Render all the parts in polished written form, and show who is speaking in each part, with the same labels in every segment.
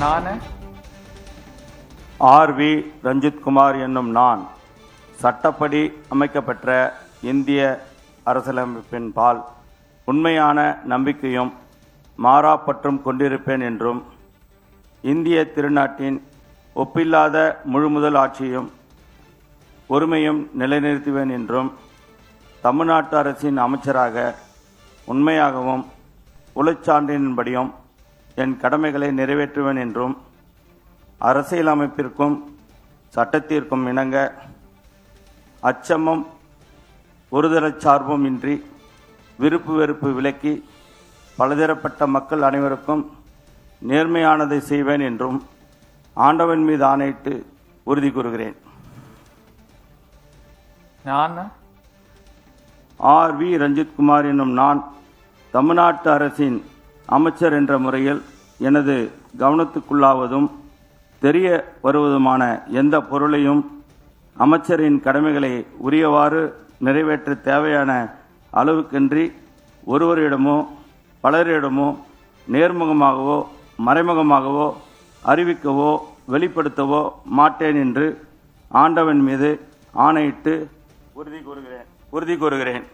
Speaker 1: நான்
Speaker 2: ஆர்.வி. ரஞ்சித்குமார் என்னும் நான் சட்டப்படி அமைக்கப்பெற்ற இந்திய அரசியலமைப்பின் பால் உண்மையான நம்பிக்கையும் மாறாப்பற்றும் கொண்டிருப்பேன் என்றும் இந்திய திருநாட்டின் ஒப்பில்லாத முழுமுதல் ஆட்சியும் ஒருமையும் நிலைநிறுத்துவேன் என்றும் தமிழ்நாட்டு அரசின் அமைச்சராக உண்மையாகவும் உளச்சான்றின்படியும் என் கடமைகளை நிறைவேற்றுவேன் என்றும் அரசியலமைப்பிற்கும் சட்டத்திற்கும் இணங்க அச்சமும் ஒருதலைச் சார்பும் இன்றி விருப்பு வெறுப்பு விலக்கி பலதரப்பட்ட மக்கள் அனைவருக்கும் நேர்மையானதை செய்வேன் என்றும் ஆண்டவன் மீது ஆணையிட்டு உறுதி கூறுகிறேன்.
Speaker 1: நான்
Speaker 2: ஆர்.வி. ரஞ்சித்குமார் என்னும் நான் தமிழ்நாட்டு அரசின் அமைச்சர் என்ற முறையில் எனது கவனத்துக்குள்ளாவதும் தெரிய வருவதுமான எந்த பொருளையும் அமைச்சரின் கடமைகளை உரியவாறு நிறைவேற்ற தேவையான அளவுக்கின்றி ஒருவரிடமோ பலரிடமோ நேர்முகமாகவோ மறைமுகமாகவோ அறிவிக்கவோ வெளிப்படுத்தவோ மாட்டேன் என்று ஆண்டவன் மீது ஆணையிட்டு உறுதி கூறுகிறேன்.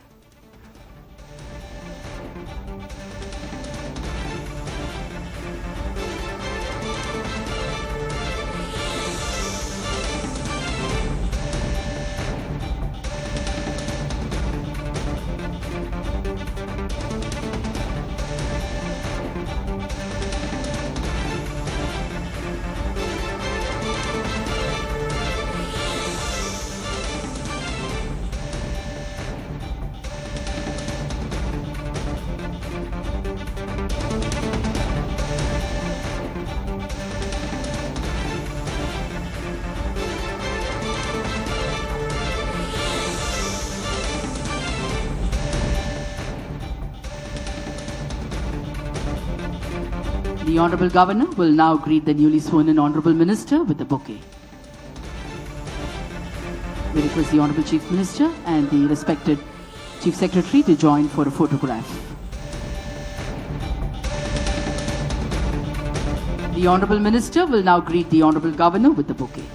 Speaker 3: The Honorable Governor will now greet the newly sworn-in Honorable Minister with a bouquet. We request the Honorable Chief Minister and the respected Chief Secretary to join for a photograph. The Honorable Minister will now greet the Honorable Governor with a bouquet.